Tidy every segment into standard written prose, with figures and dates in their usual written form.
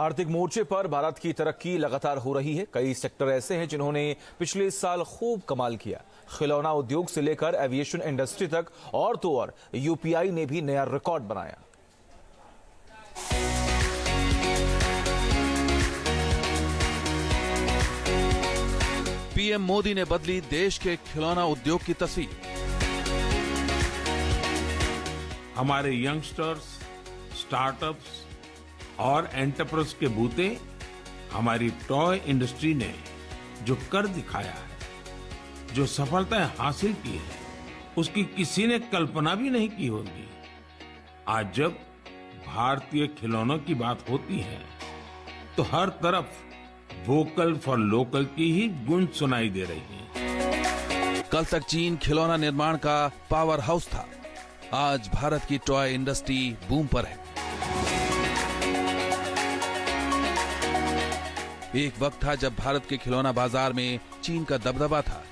आर्थिक मोर्चे पर भारत की तरक्की लगातार हो रही है। कई सेक्टर ऐसे हैं जिन्होंने पिछले साल खूब कमाल किया। खिलौना उद्योग से लेकर एविएशन इंडस्ट्री तक और तो और यूपीआई ने भी नया रिकॉर्ड बनाया। पीएम मोदी ने बदली देश के खिलौना उद्योग की तस्वीर। हमारे यंगस्टर्स, स्टार्टअप्स और एंटरप्रेन्योर्स के बूते हमारी टॉय इंडस्ट्री ने जो कर दिखाया है, जो सफलताएं हासिल की है, उसकी किसी ने कल्पना भी नहीं की होगी। आज जब भारतीय खिलौनों की बात होती है तो हर तरफ वोकल फॉर लोकल की ही गूंज सुनाई दे रही है। कल तक चीन खिलौना निर्माण का पावर हाउस था। आज भारत की टॉय इंडस्ट्री बूम पर है। एक वक्त था जब भारत के खिलौना बाजार में चीन का दबदबा था।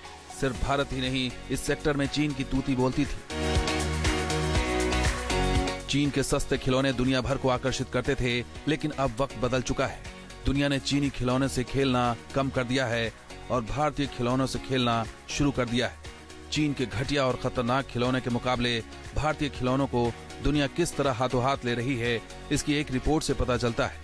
सिर्फ भारत ही नहीं, इस सेक्टर में चीन की तूती बोलती थी। चीन के सस्ते खिलौने दुनिया भर को आकर्षित करते थे, लेकिन अब वक्त बदल चुका है। दुनिया ने चीनी खिलौने से खेलना कम कर दिया है और भारतीय खिलौनों से खेलना शुरू कर दिया है। चीन के घटिया और खतरनाक खिलौने के मुकाबले भारतीय खिलौनों को दुनिया किस तरह हाथों हाथ ले रही है, इसकी एक रिपोर्ट से पता चलता है।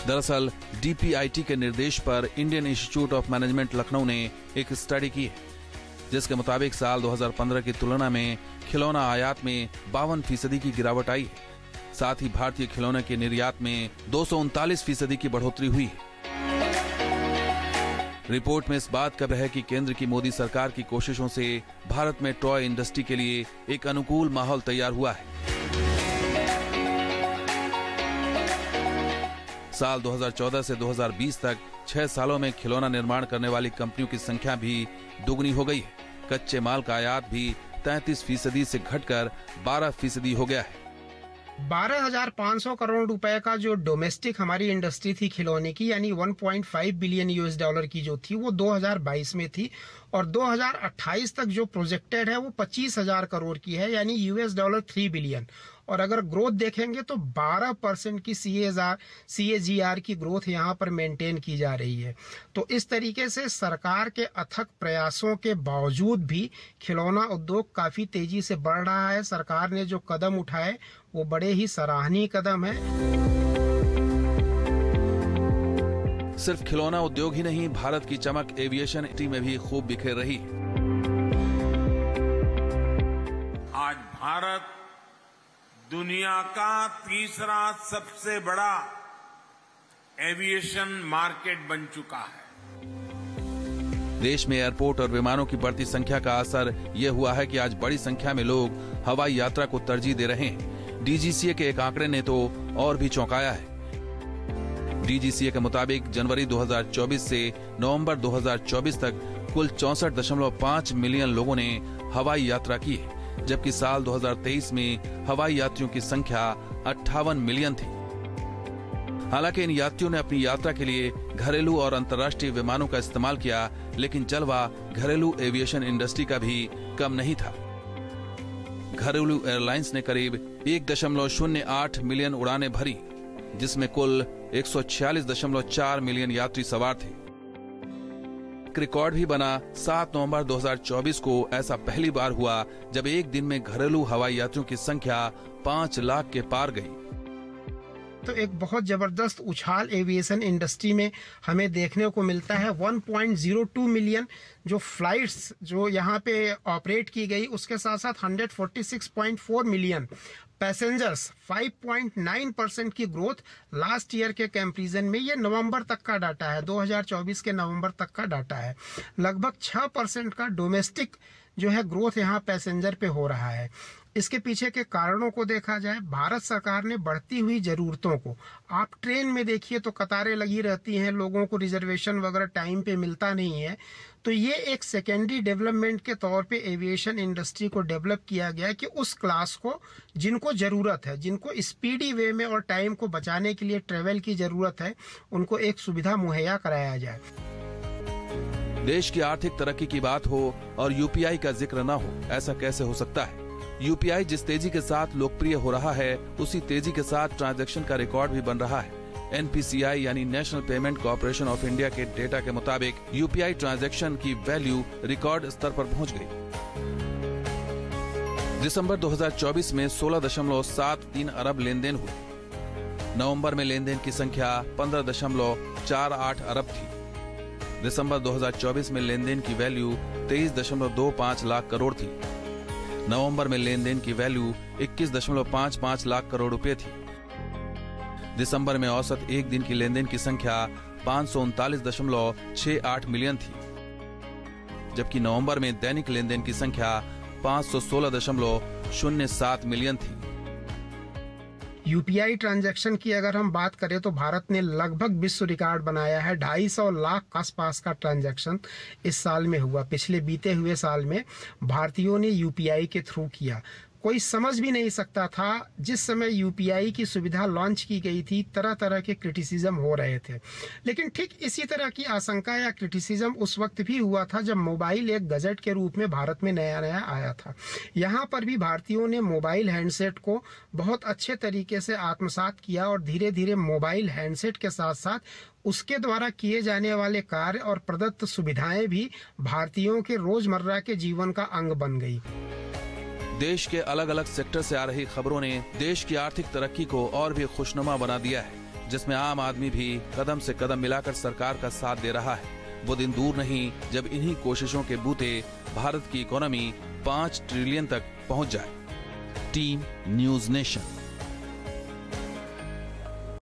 दरअसल डीपीआईटी के निर्देश पर Indian institute of management Lucknow ने एक स्टडी की है, जिसके मुताबिक साल 2015 की तुलना में खिलौना आयात में 52% की गिरावट आई है। साथ ही भारतीय खिलौने के निर्यात में 239% की बढ़ोतरी हुई है। रिपोर्ट में इस बात का है कि केंद्र की मोदी सरकार की कोशिशों से भारत में टॉय इंडस्ट्री के लिए एक अनुकूल माहौल तैयार हुआ है। साल 2014 से 2020 तक 6 सालों में खिलौना निर्माण करने वाली कंपनियों की संख्या भी दुगनी हो गई है। कच्चे माल का आयात भी 33% से घटकर 12% हो गया है। 12,500 करोड़ रुपए का जो डोमेस्टिक हमारी इंडस्ट्री थी खिलौने की, यानी 1.5 बिलियन $, की जो थी वो 2022 में थी, और 2028 तक जो प्रोजेक्टेड है वो 25,000 करोड़ की है, यानी $3 बिलियन। और अगर ग्रोथ देखेंगे तो 12% की CAGR की ग्रोथ यहाँ पर मेंटेन की जा रही है। तो इस तरीके से सरकार के अथक प्रयासों के बावजूद भी खिलौना उद्योग काफी तेजी से बढ़ रहा है। सरकार ने जो कदम उठाए वो बड़े ही सराहनीय कदम है। सिर्फ खिलौना उद्योग ही नहीं, भारत की चमक एविएशन इंडस्ट्री में भी खूब बिखेर रही है। आज भारत दुनिया का तीसरा सबसे बड़ा एविएशन मार्केट बन चुका है। देश में एयरपोर्ट और विमानों की बढ़ती संख्या का असर यह हुआ है कि आज बड़ी संख्या में लोग हवाई यात्रा को तरजीह दे रहे हैं। डीजीसीए के एक आंकड़े ने तो और भी चौंकाया है। डीजीसीए के मुताबिक जनवरी 2024 से नवंबर 2024 तक कुल 64.5 मिलियन लोगों ने हवाई यात्रा की है, जबकि साल 2023 में हवाई यात्रियों की संख्या 58 मिलियन थी। हालांकि इन यात्रियों ने अपनी यात्रा के लिए घरेलू और अंतर्राष्ट्रीय विमानों का इस्तेमाल किया, लेकिन जलवा घरेलू एविएशन इंडस्ट्री का भी कम नहीं था। घरेलू एयरलाइंस ने करीब 1.08 मिलियन उड़ानें भरी, जिसमें कुल 146.4 मिलियन यात्री सवार थे। रिकॉर्ड भी बना। 7 नवंबर 2024 को ऐसा पहली बार हुआ जब एक दिन में घरेलू हवाई यात्रियों की संख्या 5 लाख के पार गई। तो एक बहुत जबरदस्त उछाल एविएशन इंडस्ट्री में हमें देखने को मिलता है। 1.02 मिलियन जो फ्लाइट्स जो यहाँ पे ऑपरेट की गई, उसके साथ साथ 146.4 मिलियन पैसेंजर्स, 5.9% की ग्रोथ लास्ट ईयर के कंपैरिजन में। ये नवंबर तक का डाटा है, 2024 के नवंबर तक का डाटा है। लगभग 6% का डोमेस्टिक जो है ग्रोथ यहाँ पैसेंजर पे हो रहा है। इसके पीछे के कारणों को देखा जाए, भारत सरकार ने बढ़ती हुई जरूरतों को, आप ट्रेन में देखिए तो कतारें लगी रहती हैं, लोगों को रिजर्वेशन वगैरह टाइम पे मिलता नहीं है। तो ये एक सेकेंडरी डेवलपमेंट के तौर पे एविएशन इंडस्ट्री को डेवलप किया गया कि उस क्लास को जिनको जरूरत है, जिनको स्पीडी वे में और टाइम को बचाने के लिए ट्रेवल की जरूरत है, उनको एक सुविधा मुहैया कराया जाए। देश की आर्थिक तरक्की की बात हो और यूपीआई का जिक्र न हो, ऐसा कैसे हो सकता है? यूपीआई जिस तेजी के साथ लोकप्रिय हो रहा है, उसी तेजी के साथ ट्रांजैक्शन का रिकॉर्ड भी बन रहा है। एनपीसीआई यानी national payment corporation of India के डेटा के मुताबिक यूपीआई ट्रांजैक्शन की वैल्यू रिकॉर्ड स्तर पर पहुंच गई। दिसंबर 2024 में 16.73 अरब लेन देन हुए। नवंबर में लेन देन की संख्या 15.48 अरब थी। दिसंबर 2024 में लेन देन की वैल्यू 23.25 लाख करोड़ थी। नवंबर में लेन देन की वैल्यू 21.55 लाख करोड़ रुपए थी। दिसंबर में औसत एक दिन की लेन देन की संख्या 539.68 मिलियन थी, जबकि नवंबर में दैनिक लेन देन की संख्या 516.07 मिलियन थी। यूपीआई ट्रांजैक्शन की अगर हम बात करें तो भारत ने लगभग विश्व रिकॉर्ड बनाया है। 250 लाख आसपास का ट्रांजैक्शन इस साल में हुआ। पिछले बीते हुए साल में भारतीयों ने यूपीआई के थ्रू किया। कोई समझ भी नहीं सकता था, जिस समय यूपीआई की सुविधा लॉन्च की गई थी तरह तरह के क्रिटिसिज्म हो रहे थे, लेकिन ठीक इसी तरह की आशंका या क्रिटिसिज्म उस वक्त भी हुआ था जब मोबाइल एक गजेट के रूप में भारत में नया नया आया था। यहाँ पर भी भारतीयों ने मोबाइल हैंडसेट को बहुत अच्छे तरीके से आत्मसात किया और धीरे धीरे मोबाइल हैंडसेट के साथ साथ उसके द्वारा किए जाने वाले कार्य और प्रदत्त सुविधाएं भी भारतीयों के रोजमर्रा के जीवन का अंग बन गई। देश के अलग अलग सेक्टर से आ रही खबरों ने देश की आर्थिक तरक्की को और भी खुशनुमा बना दिया है, जिसमें आम आदमी भी कदम से कदम मिलाकर सरकार का साथ दे रहा है। वो दिन दूर नहीं जब इन्हीं कोशिशों के बूते भारत की इकोनॉमी 5 ट्रिलियन तक पहुंच जाए। Team news nation.